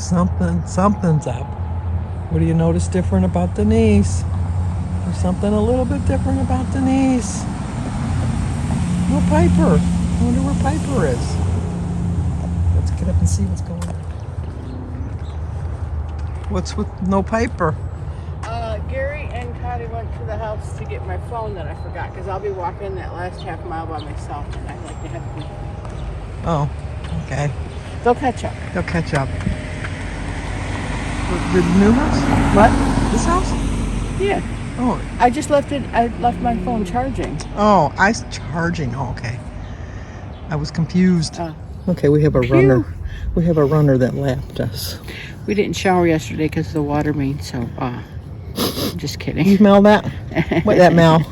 Something's up. What do you notice different about Denise? There's something a little bit different about Denise. No Piper. I wonder where Piper is. Let's get up and see what's going on. What's with no Piper? Gary and Cotty went to the house to get my phone that I forgot, because I'll be walking that last half mile by myself, and I'd like to have them. Oh, okay. They'll catch up. They'll catch up. The new house? What? This house? Yeah. Oh. I just left it. I left my phone charging. Oh, charging. Oh, okay. I was confused. Okay, we have a Phew. runner. We have a runner that lapped us. We didn't shower yesterday because of the water main, so just kidding. You smell that? What that Mel?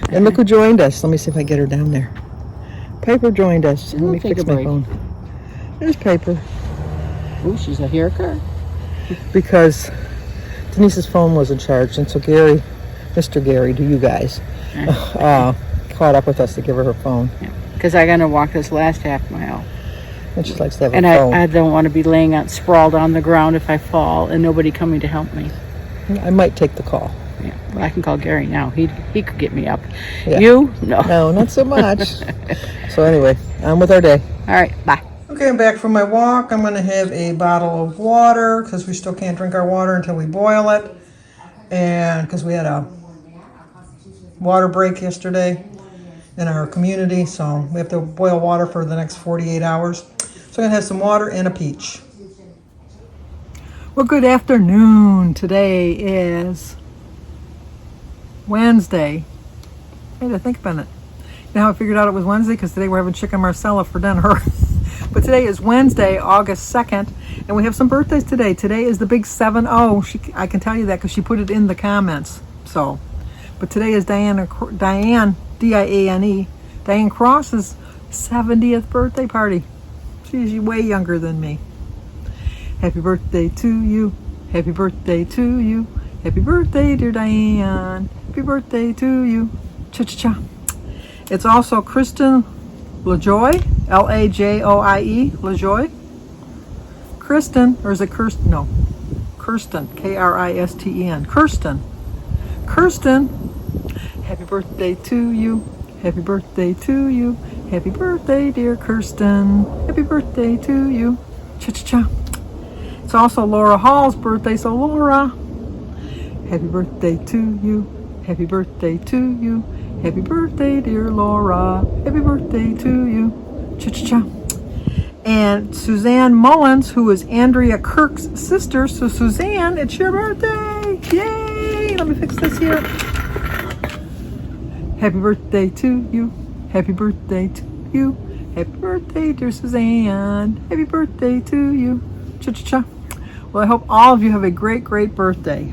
And look who joined us. Let me see if I get her down there. Piper joined us. Let me fix my phone. There's Piper. Ooh, she's a haircut. Because Denise's phone wasn't charged, and so Gary, Mr. Gary, to you guys, caught up with us to give her her phone. Because I got to walk this last half mile. And she likes to have and her phone. I don't want to be laying out sprawled on the ground if I fall and nobody coming to help me. I might take the call. Yeah, well, I can call Gary now. He could get me up. Yeah. You? No. No, not so much. So anyway, on with our day. All right, bye. Okay, I'm back from my walk. I'm going to have a bottle of water because we still can't drink our water until we boil it. And because we had a water break yesterday in our community, so we have to boil water for the next 48 hours. So I'm going to have some water and a peach. Well, good afternoon. Today is Wednesday. I had to think about it. You know how I figured out it was Wednesday? Because today we're having chicken Marsala for dinner. But today is Wednesday, August 2nd, and we have some birthdays today. Today is the big 7-0. I can tell you that because she put it in the comments. So, but today is Diane, D-I-A-N-E, Diane Cross's 70th birthday party. She's way younger than me. Happy birthday to you. Happy birthday to you. Happy birthday, dear Diane. Happy birthday to you. Cha-cha-cha. It's also Kristen LaJoy, L-A-J-O-I-E, LaJoy. Kristen, or is it Kirsten? No, Kirsten, K-R-I-S-T-E-N. Kirsten. Happy birthday to you. Happy birthday to you. Happy birthday, dear Kirsten. Happy birthday to you. Cha-cha-cha. It's also Laura Hall's birthday, so Laura, happy birthday to you. Happy birthday to you. Happy birthday, dear Laura. Happy birthday to you. Cha-cha-cha. And Suzanne Mullins, who is Andrea Kirk's sister. So Suzanne, it's your birthday. Yay! Let me fix this here. Happy birthday to you. Happy birthday to you. Happy birthday, dear Suzanne. Happy birthday to you. Cha-cha-cha. Well, I hope all of you have a great, great birthday.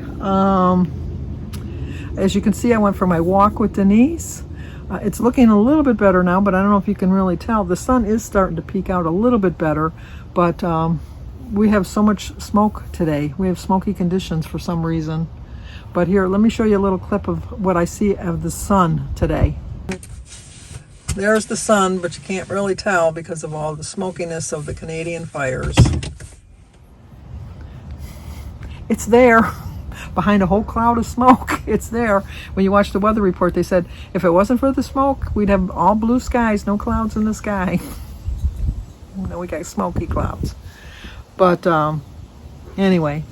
As you can see, I went for my walk with Denise. It's looking a little bit better now, but I don't know if you can really tell. The sun is starting to peek out a little bit better, but we have so much smoke today. We have smoky conditions for some reason. But here, let me show you a little clip of what I see of the sun today. There's the sun, but you can't really tell because of all the smokiness of the Canadian fires. It's there. Behind a whole cloud of smoke. It's there. When you watch the weather report, they said if it wasn't for the smoke, we'd have all blue skies, no clouds in the sky. Now we got smoky clouds. But anyway,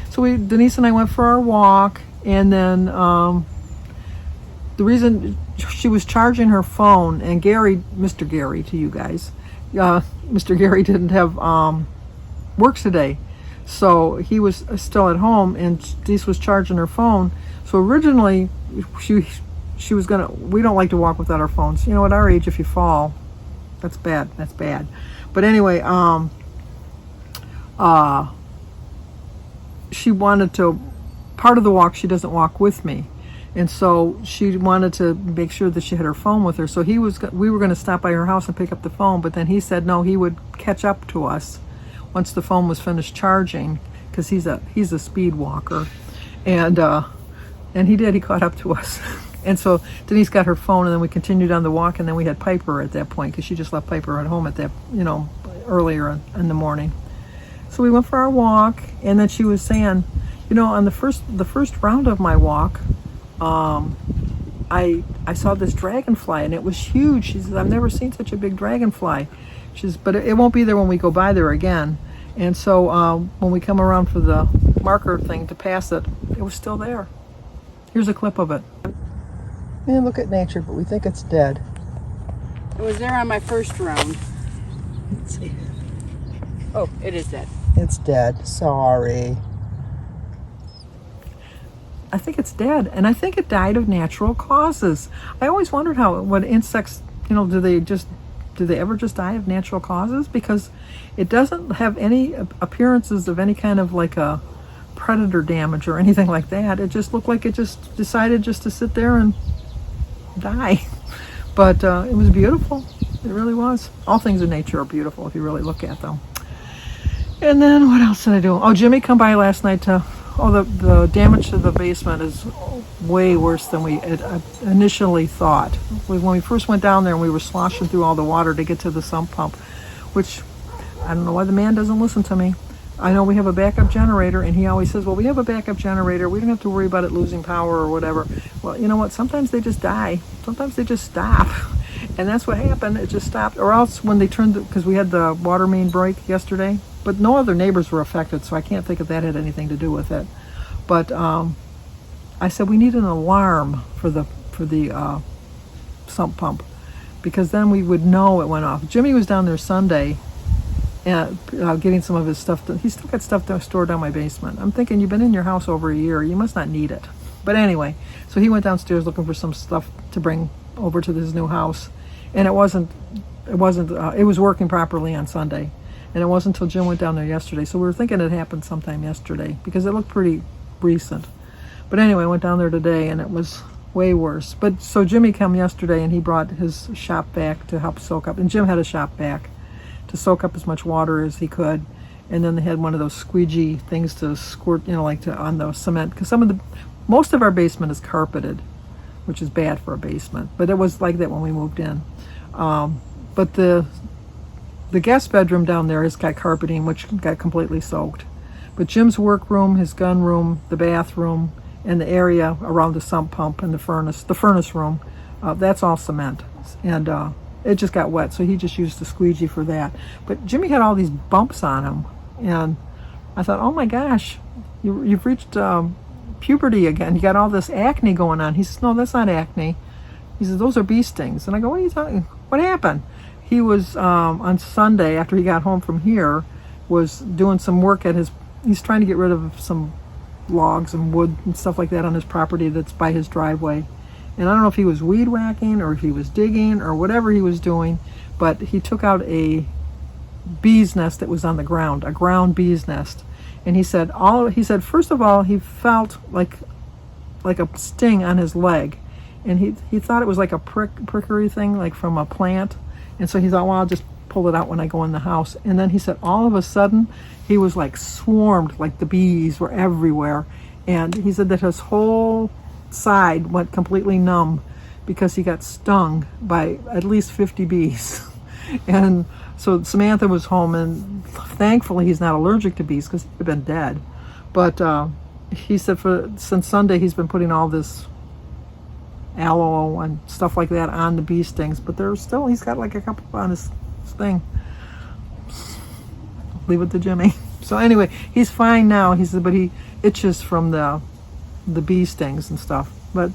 so Denise and I went for our walk, and then the reason she was charging her phone, and Gary, Mr. Gary to you guys, Mr. Gary didn't have work today. So he was still at home, and Denise was charging her phone. So originally, she was gonna. We don't like to walk without our phones. You know, at our age, if you fall, that's bad. That's bad. But anyway, she wanted to. Part of the walk, she doesn't walk with me, and so she wanted to make sure that she had her phone with her. So we were going to stop by her house and pick up the phone, but then he said no, he would catch up to us once the phone was finished charging, because he's a speed walker, and he did. He caught up to us, and so Denise got her phone, and then we continued on the walk, and then we had Piper at that point because she just left Piper at home at that, earlier in the morning, So we went for our walk, and then she was saying, on the first round of my walk, I saw this dragonfly, and it was huge. She says, I've never seen such a big dragonfly. She says, but it won't be there when we go by there again. And so when we come around for the marker thing to pass it, it was still there. Here's a clip of it. Man, look at nature, but we think it's dead. It was there on my first round. Let's see. Oh, it is dead. It's dead. Sorry. I think it's dead, and I think it died of natural causes. I always wondered what insects, do they ever just die of natural causes? Because it doesn't have any appearances of any kind of like a predator damage or anything like that. It just looked like it just decided just to sit there and die. But it was beautiful. It really was. All things in nature are beautiful if you really look at them. And then what else did I do? Oh, Jimmy come by last night to... Oh, the damage to the basement is way worse than we initially thought. When we first went down there and we were sloshing through all the water to get to the sump pump, which I don't know why the man doesn't listen to me. I know we have a backup generator, and he always says, well, we have a backup generator. We don't have to worry about it losing power or whatever. Well, you know what? Sometimes they just die. Sometimes they just stop. And that's what happened. It just stopped. Or else when they turned, because we had the water main break yesterday, but no other neighbors were affected, so I can't think if that had anything to do with it. But I said we need an alarm for the sump pump, because then we would know it went off. Jimmy was down there Sunday getting some of his stuff. He's still got stuff stored down my basement. I'm thinking, you've been in your house over a year. You must not need it. But anyway, so he went downstairs looking for some stuff to bring over to his new house, and it was working properly on Sunday. And it wasn't until Jim went down there yesterday. So we were thinking it happened sometime yesterday because it looked pretty recent. But anyway, I went down there today and it was way worse. But so Jimmy came yesterday and he brought his shop vac to help soak up. And Jim had a shop vac to soak up as much water as he could. And then they had one of those squeegee things to squirt, on the cement. Because most of our basement is carpeted, which is bad for a basement. But it was like that when we moved in. But the guest bedroom down there has got carpeting, which got completely soaked. But Jim's workroom, his gun room, the bathroom, and the area around the sump pump and the furnace room, that's all cement. And it just got wet, so he just used the squeegee for that. But Jimmy had all these bumps on him, and I thought, oh my gosh, you've reached puberty again. You got all this acne going on. He says, no, that's not acne. He says, those are bee stings. And I go, what are you talking? What happened? He was, on Sunday, after he got home from here, was doing some work he's trying to get rid of some logs and wood and stuff like that on his property that's by his driveway. And I don't know if he was weed whacking or if he was digging or whatever he was doing, but he took out a bee's nest that was on the ground, a ground bee's nest. And he said, first of all, he felt like a sting on his leg. And he thought it was like a prickery thing, like from a plant. And so he thought, well, I'll just pull it out when I go in the house. And then he said all of a sudden he was like swarmed, like the bees were everywhere. And he said that his whole side went completely numb because he got stung by at least 50 bees. And so Samantha was home, and thankfully he's not allergic to bees because he'd have been dead. But he said since Sunday he's been putting all this aloe and stuff like that on the bee stings, but he's got like a couple on his thing. Leave it to Jimmy. So anyway, he's fine now. He said, but he itches from the bee stings and stuff. But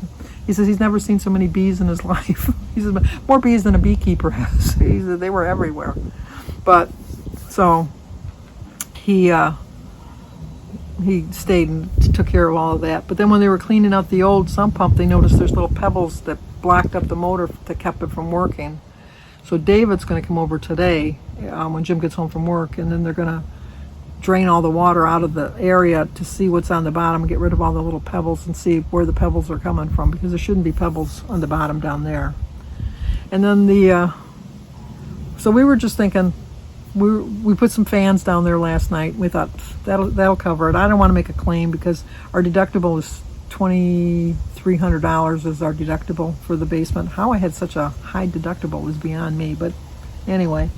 he says he's never seen so many bees in his life. He says more bees than a beekeeper has. He said they were everywhere. But so he stayed and took care of all of that. But then when they were cleaning out the old sump pump, they noticed there's little pebbles that blocked up the motor that kept it from working. So David's going to come over today when Jim gets home from work, and then they're going to drain all the water out of the area to see what's on the bottom and get rid of all the little pebbles and see where the pebbles are coming from, because there shouldn't be pebbles on the bottom down there. And then so we were just thinking, we put some fans down there last night. We thought that'll cover it. I don't want to make a claim because our deductible is $2,300 is our deductible for the basement. How I had such a high deductible is beyond me. But anyway,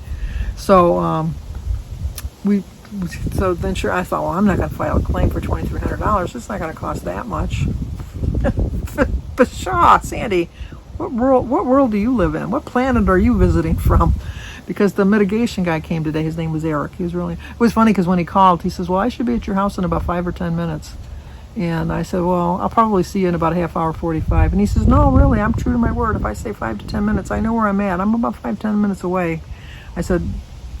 so we So then sure, I thought, well, I'm not going to file a claim for $2,300. It's not going to cost that much. But Shaw, Sandy, what world do you live in? What planet are you visiting from? Because the mitigation guy came today. His name was Eric. It was funny because when he called, he says, well, I should be at your house in about 5 or 10 minutes. And I said, well, I'll probably see you in about a half hour, 45. And he says, no, really, I'm true to my word. If I say 5 to 10 minutes, I know where I'm at. I'm about 5-10 minutes away. I said,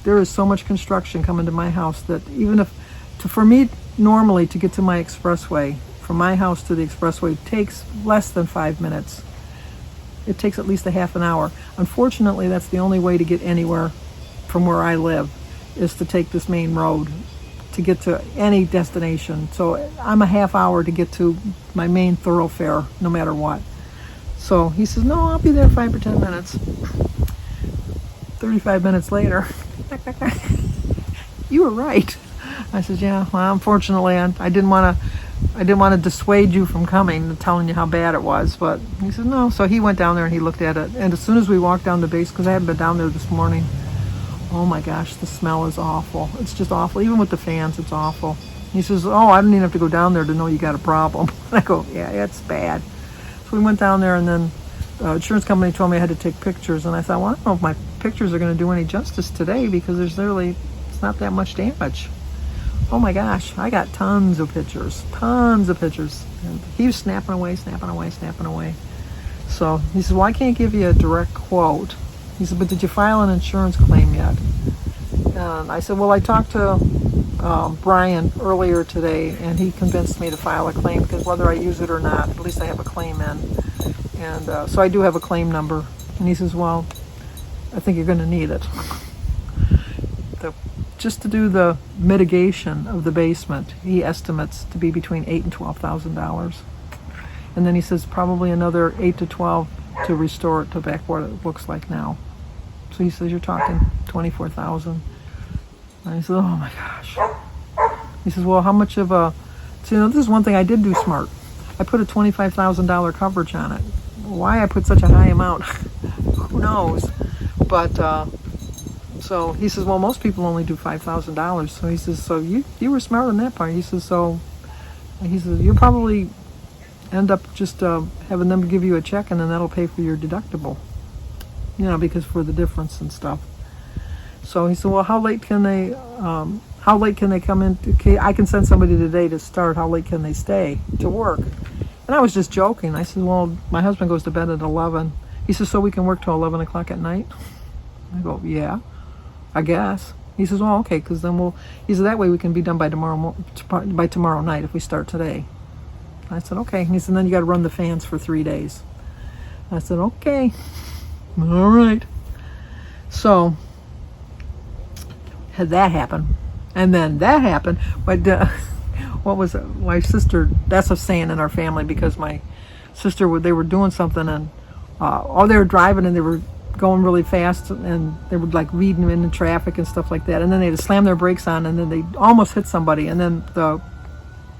there is so much construction coming to my house that even for me, normally to get to my expressway, from my house to the expressway takes less than 5 minutes. It takes at least a half an hour. Unfortunately, that's the only way to get anywhere from where I live, is to take this main road to get to any destination. So I'm a half hour to get to my main thoroughfare, no matter what. So he says, no, I'll be there 5 or 10 minutes. 35 minutes later, you were right. I said, yeah, well, unfortunately, I didn't want to dissuade you from coming and telling you how bad it was. But he said, no. So he went down there and he looked at it. And as soon as we walked down the base, because I hadn't been down there this morning, oh my gosh, the smell is awful. It's just awful. Even with the fans, it's awful. He says, oh, I didn't even have to go down there to know you got a problem. I go, yeah, it's bad. So we went down there, and then the insurance company told me I had to take pictures. And I thought, well, I don't know if my pictures are going to do any justice today, because it's not that much damage. Oh my gosh, I got tons of pictures. And he was snapping away. So he says, well, I can't give you a direct quote. He said, but did you file an insurance claim yet? And I said, well, I talked to Brian earlier today, and he convinced me to file a claim, because whether I use it or not, at least I have a claim in. And so I do have a claim number. And he says, well, I think you're going to need it. Just to do the mitigation of the basement, he estimates to be between $8,000 and $12,000. And then he says probably another 8 to 12 to restore it to back what it looks like now. So he says, you're talking $24,000. And I said, oh my gosh. He says, well, how much of a... So, this is one thing I did do smart. I put a $25,000 coverage on it. Why I put such a high amount, who knows? But... So he says, well, most people only do $5,000. So he says, so you were smart on that part. He says, you'll probably end up just having them give you a check, and then that'll pay for your deductible, because for the difference and stuff. So he said, well, how late can they come in? I can send somebody today to start. How late can they stay to work? And I was just joking. I said, well, my husband goes to bed at 11. He says, so we can work till 11 o'clock at night? I go, yeah, I guess. He says, well, okay, because then he said, that way we can be done by tomorrow night if we start today. I said, okay. And he said, then you got to run the fans for 3 days. I said, okay, all right. So had that happen, and then that happened. But what was it? My sister? That's a saying in our family, because my sister, they were doing something, and they were driving, and they were going really fast, and they would like reading in the traffic and stuff like that, and then they'd slam their brakes on, and then they almost hit somebody, and then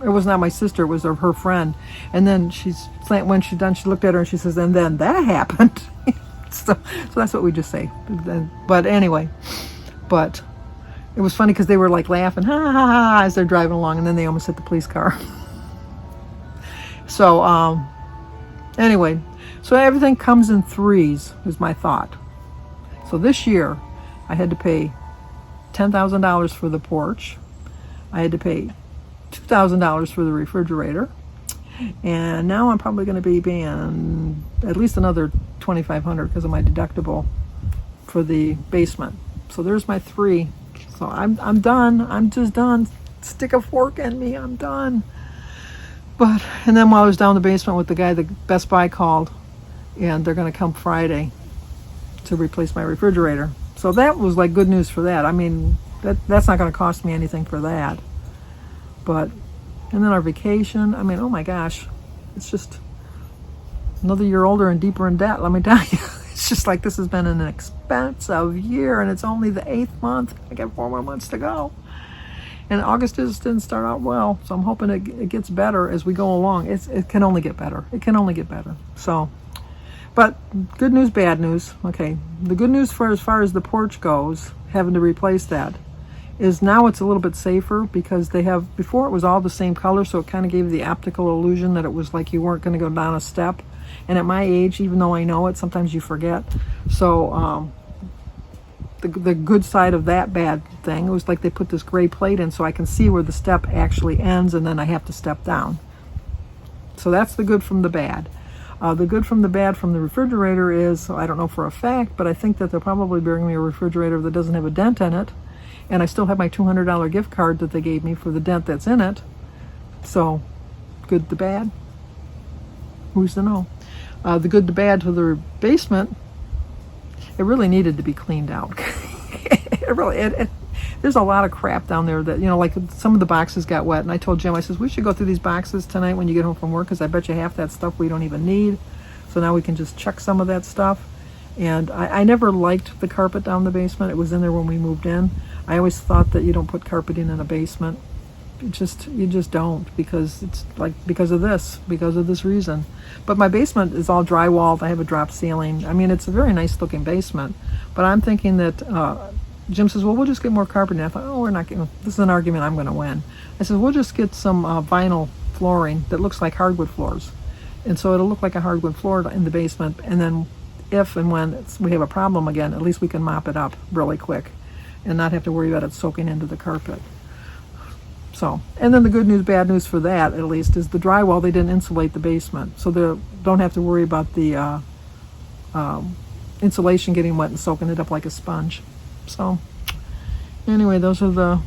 it was not my sister, it was her friend, and then when she's done, she looked at her and she says, and then that happened. so that's what we just say. But anyway, it was funny because they were like laughing, ha ha ha, as they're driving along, and then they almost hit the police car. So anyway, so everything comes in threes, is my thought. So this year, I had to pay $10,000 for the porch. I had to pay $2,000 for the refrigerator. And now I'm probably going to be paying at least another $2,500 because of my deductible for the basement. So there's my three. So I'm done. I'm just done. Stick a fork in me. I'm done. And then while I was down in the basement with the guy, the Best Buy called, and they're going to come Friday to replace my refrigerator. So that was like good news for that. I mean, that's not going to cost me anything for that. And then our vacation, I mean, oh my gosh, it's just another year older and deeper in debt, let me tell you. It's just like this has been an expensive year, and it's only the 8th month. I got 4 more months to go. And August just didn't start out well, so I'm hoping it gets better as we go along. It can only get better. It can only get better. So, but good news, bad news. Okay, the good news as far as the porch goes, having to replace that, is now it's a little bit safer because they have, before it was all the same color, so it kind of gave the optical illusion that it was like you weren't going to go down a step. And at my age, even though I know it, sometimes you forget. So the good side of that bad thing, it was like they put this gray plate in so I can see where the step actually ends, and then I have to step down. So that's the good from the bad. The good from the bad from the refrigerator is, I don't know for a fact, but I think that they'll probably bring me a refrigerator that doesn't have a dent in it. And I still have my $200 gift card that they gave me for the dent that's in it. So, good to bad. Who's to know? The good to bad to the basement, it really needed to be cleaned out. There's a lot of crap down there that, like some of the boxes got wet. And I told Jim, I says, we should go through these boxes tonight when you get home from work, because I bet you half that stuff we don't even need. So now we can just check some of that stuff. And I never liked the carpet down the basement. It was in there when we moved in. I always thought that you don't put carpeting in a basement. You just don't, because it's like because of this reason. But my basement is all drywalled. I have a drop ceiling. I mean, it's a very nice looking basement. But I'm thinking that Jim says, well, we'll just get more carpeting. I thought, oh, we're not getting, this is an argument I'm going to win. I said, we'll just get some vinyl flooring that looks like hardwood floors. And so it'll look like a hardwood floor in the basement. And then if and when we have a problem again, at least we can mop it up really quick and not have to worry about it soaking into the carpet. So, and then the good news, bad news for that, at least, is the drywall, they didn't insulate the basement. So they don't have to worry about the insulation getting wet and soaking it up like a sponge. So, anyway, those are the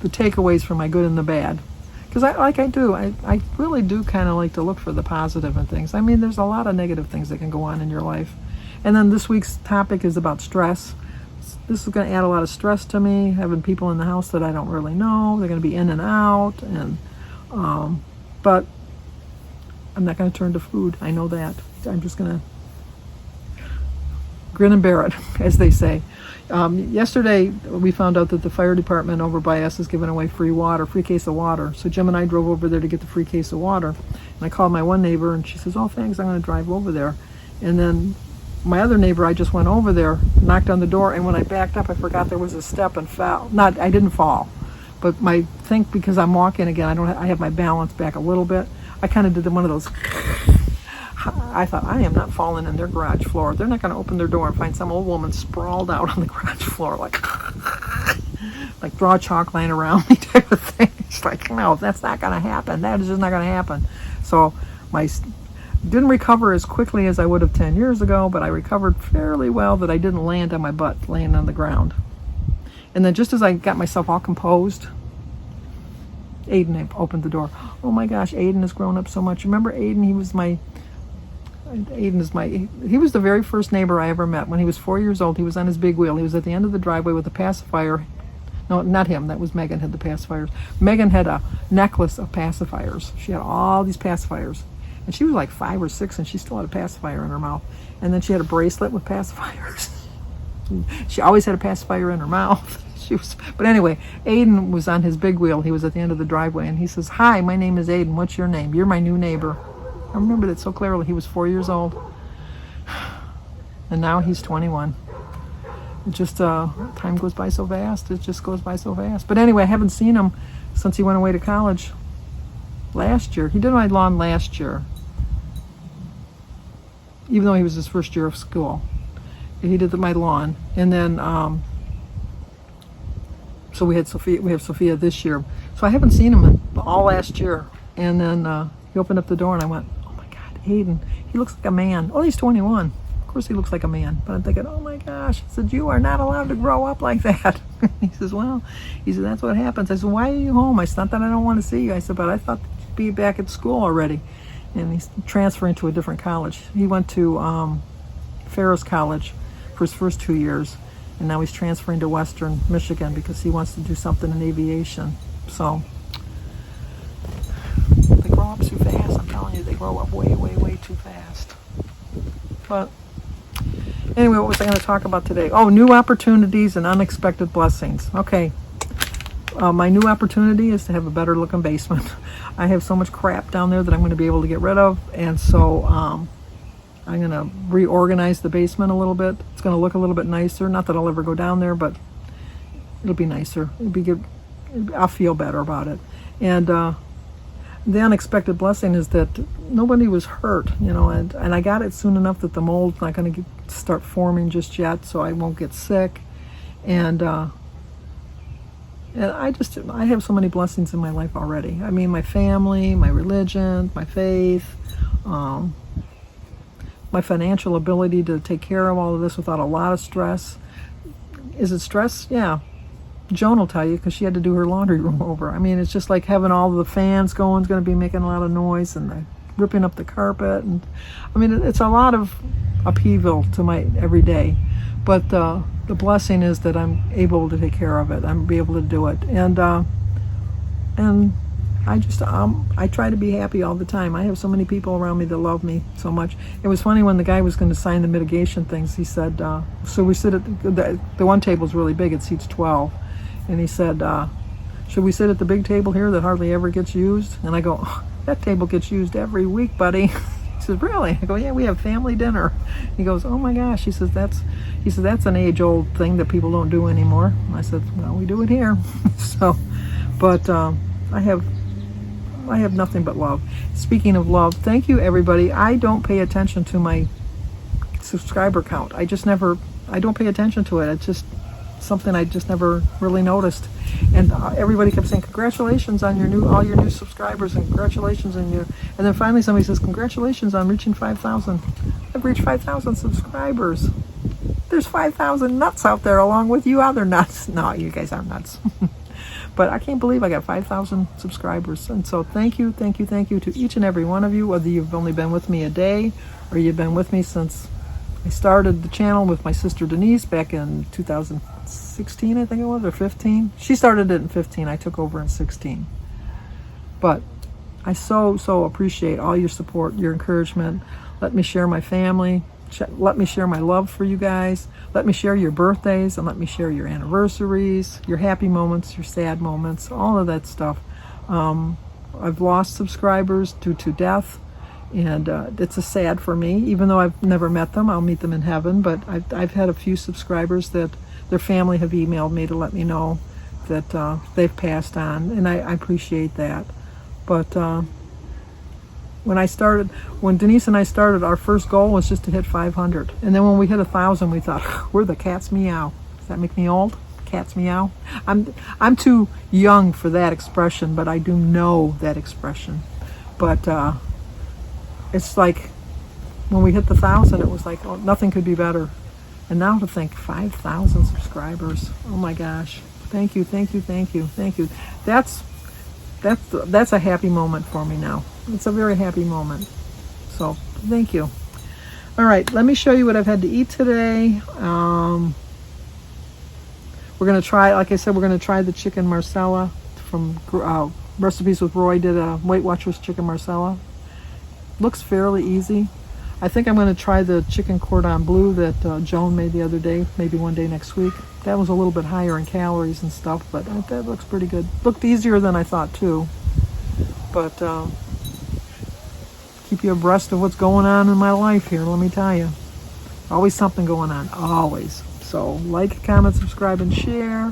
takeaways for my good and the bad. Because I really do kind of like to look for the positive in things. I mean, there's a lot of negative things that can go on in your life. And then this week's topic is about stress. This is going to add a lot of stress to me, having people in the house that I don't really know. They're going to be in and out. And but I'm not going to turn to food. I know that. I'm just going to grin and bear it, as they say. Yesterday, we found out that the fire department over by us is giving away free case of water. So Jim and I drove over there to get the free case of water. And I called my one neighbor, and she says, oh, thanks, I'm going to drive over there. And then my other neighbor, I just went over there, knocked on the door, and when I backed up, I forgot there was a step and fell. I didn't fall. But because I'm walking again, I have my balance back a little bit. I kind of did one of those. I thought, I am not falling in their garage floor. They're not going to open their door and find some old woman sprawled out on the garage floor, like draw a chalk line around me type of thing. It's like, no, that's not going to happen. That is just not going to happen. So didn't recover as quickly as I would have 10 years ago, but I recovered fairly well that I didn't land on my butt, laying on the ground. And then just as I got myself all composed, Aiden opened the door. Oh my gosh, Aiden has grown up so much. Remember Aiden? He was the very first neighbor I ever met. When he was 4 years old, he was on his big wheel. He was at the end of the driveway with a pacifier. No, not him. That was Megan had the pacifiers. Megan had a necklace of pacifiers. She had all these pacifiers. And she was like 5 or 6, and she still had a pacifier in her mouth. And then she had a bracelet with pacifiers. She always had a pacifier in her mouth. But anyway, Aiden was on his big wheel. He was at the end of the driveway, and he says, hi, my name is Aiden. What's your name? You're my new neighbor. I remember that so clearly. He was 4 years old. And now he's 21. Just time goes by so fast. It just goes by so fast. But anyway, I haven't seen him since he went away to college last year. He did my lawn last year, even though he was his first year of school. He did my lawn. And then so we have Sophia this year. So I haven't seen him all last year. And then he opened up the door, and I went, oh my God, Aiden, he looks like a man. Oh, he's 21. Of course he looks like a man. But I'm thinking, oh my gosh. I said, you are not allowed to grow up like that. He says, that's what happens. I said, why are you home? I said, not that I don't want to see you. I said, but I thought you'd be back at school already. And he's transferring to a different college. He went to Ferris College for his first 2 years. And now he's transferring to Western Michigan because he wants to do something in aviation. So they grow up too fast. I'm telling you, they grow up way, way, way too fast. But anyway, what was I going to talk about today? Oh, new opportunities and unexpected blessings. Okay. My new opportunity is to have a better looking basement. I have so much crap down there that I'm going to be able to get rid of. And so I'm going to reorganize the basement a little bit. It's going to look a little bit nicer. Not that I'll ever go down there, but It'll be nicer. It'll be good. I'll feel better about it. And the unexpected blessing is that nobody was hurt, and I got it soon enough that the mold's not going to start forming just yet, so I won't get sick. And I have so many blessings in my life already. I mean, my family, my religion, my faith, my financial ability to take care of all of this without a lot of stress. Is it stress? Yeah. Joan will tell you, because she had to do her laundry room over. I mean, it's just like having all the fans going is going to be making a lot of noise, and ripping up the carpet, and I mean, it's a lot of upheaval to my everyday. But the blessing is that I'm able to take care of it. I'm be able to do it, and I try to be happy all the time. I have so many people around me that love me so much. It was funny when the guy was going to sign the mitigation things. He said, so we sit at the one table's really big. It seats 12. And he said, should we sit at the big table here that hardly ever gets used? And I go, oh, that table gets used every week, buddy. He says, really? I go, yeah, we have family dinner. He goes, oh my gosh. He says, that's an age-old thing that people don't do anymore. And I said, well, we do it here. So, but I have nothing but love. Speaking of love, thank you, everybody. I don't pay attention to my subscriber count. I don't pay attention to it. It's just something I just never really noticed. And everybody kept saying, congratulations on all your new subscribers, and congratulations on and then finally somebody says, congratulations on reaching 5,000. I've reached 5,000 subscribers. There's 5,000 nuts out there along with you other nuts. No, you guys aren't nuts. But I can't believe I got 5,000 subscribers. And so thank you to each and every one of you, whether you've only been with me a day or you've been with me since I started the channel with my sister Denise back in 2016, I think it was, or 15. She started it in 15. I took over in 16. But I so appreciate all your support, your encouragement. Let me share my family. Let me share my love for you guys. Let me share your birthdays, and let me share your anniversaries, your happy moments, your sad moments, all of that stuff. I've lost subscribers due to death, and it's a sad for me. Even though I've never met them, I'll meet them in heaven. But I've had a few subscribers that their family have emailed me to let me know that they've passed on, and I appreciate that. But when Denise and I started, our first goal was just to hit 500. And then when we hit 1,000, we thought, we're the cat's meow. Does that make me old? Cat's meow? I'm too young for that expression, but I do know that expression. But it's like when we hit 1,000, it was like, oh, nothing could be better. And now to think 5,000 subscribers. Oh my gosh. Thank you. That's a happy moment for me now. It's a very happy moment. So thank you. All right, let me show you what I've had to eat today. We're going to try, like I said, we're going to try the chicken Marsala from Recipes with Roy. Did a Weight Watchers chicken Marsala. Looks fairly easy. I think I'm going to try the chicken cordon bleu that Joan made the other day, maybe one day next week. That was a little bit higher in calories and stuff, but that looks pretty good. Looked easier than I thought too. But keep you abreast of what's going on in my life here, let me tell you. Always something going on, always. So like, comment, subscribe, and share,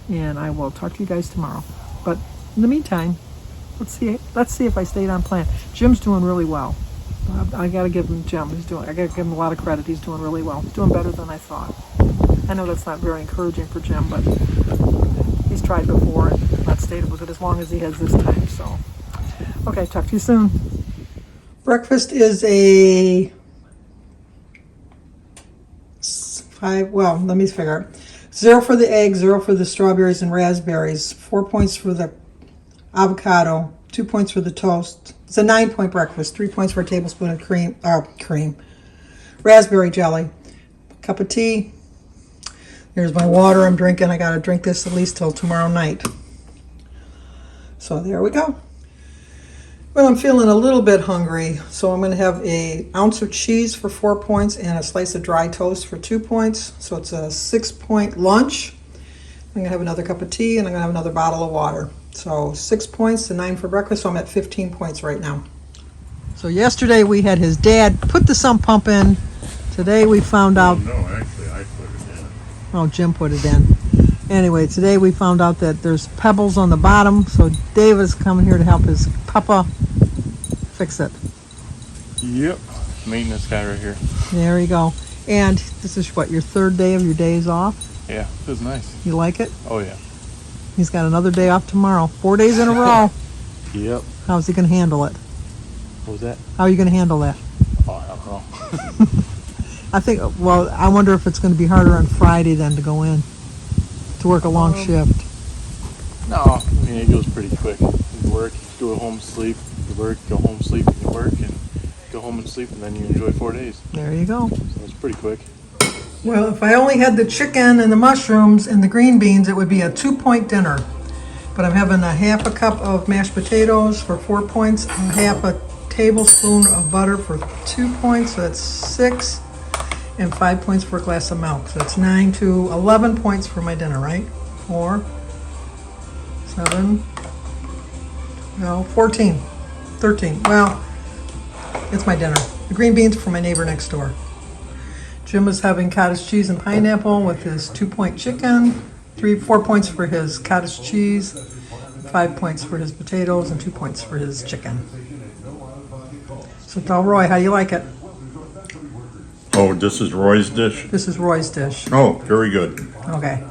and I will talk to you guys tomorrow. But in the meantime, let's see if I stayed on plan. Jim's doing really well. I gotta give him I gotta give him a lot of credit. He's doing really well. He's doing better than I thought. I know that's not very encouraging for Jim, but he's tried before and not stayed with it as long as he has this time. So, okay, talk to you soon. Breakfast is a 5. Well, let me figure it. 0 for the egg, 0 for the strawberries and raspberries, 4 points for the avocado, 2 points for the toast. It's a 9-point breakfast. 3 points for a tablespoon of cream, raspberry jelly, cup of tea. Here's my water I'm drinking. I got to drink this at least till tomorrow night. So there we go. Well, I'm feeling a little bit hungry, so I'm going to have an ounce of cheese for 4 points and a slice of dry toast for 2 points. So it's a 6-point lunch. I'm going to have another cup of tea, and I'm going to have another bottle of water. So 6 points to 9 for breakfast, so I'm at 15 points right now. So yesterday we had his dad put the sump pump in. Today we found out... No, actually I put it in. Oh, Jim put it in. Anyway, today we found out that there's pebbles on the bottom, so Dave is coming here to help his papa fix it. Yep. Maintenance guy right here. There you go. And this is what, your third day of your days off? Yeah, feels nice. You like it? Oh yeah. He's got another day off tomorrow. 4 days in a row. Yep. How's he going to handle it? What was that? How are you going to handle that? Oh, I don't know. I think, well, I wonder if it's going to be harder on Friday then to go in, to work a long shift. No, I mean, it goes pretty quick. You work, go home, sleep, you work, go home, sleep, and you work, and go home and sleep, and then you enjoy 4 days. There you go. So it's pretty quick. Well, if I only had the chicken and the mushrooms and the green beans, it would be a 2-point dinner. But I'm having a half a cup of mashed potatoes for 4 points, a half a tablespoon of butter for 2 points, so that's 6, and 5 points for a glass of milk. So that's 9 to 11 points for my dinner, right? 4, 7, no, 14, 13. Well, it's my dinner. The green beans for my neighbor next door. Jim is having cottage cheese and pineapple with his 2-point chicken, 4 points for his cottage cheese, 5 points for his potatoes, and 2 points for his chicken. So tell Roy, how do you like it? Oh, this is Roy's dish? This is Roy's dish. Oh, very good. Okay.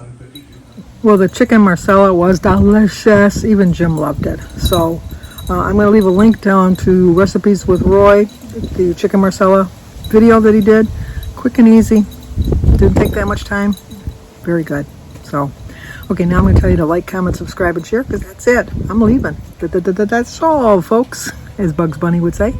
Well, the chicken Marsala was delicious. Even Jim loved it. So I'm going to leave a link down to Recipes with Roy, the chicken Marsala video that he did. Quick and easy. Didn't take that much time. Very good. So, okay, now I'm going to tell you to like, comment, subscribe, and share, because that's it. I'm leaving. That's all, folks, as Bugs Bunny would say.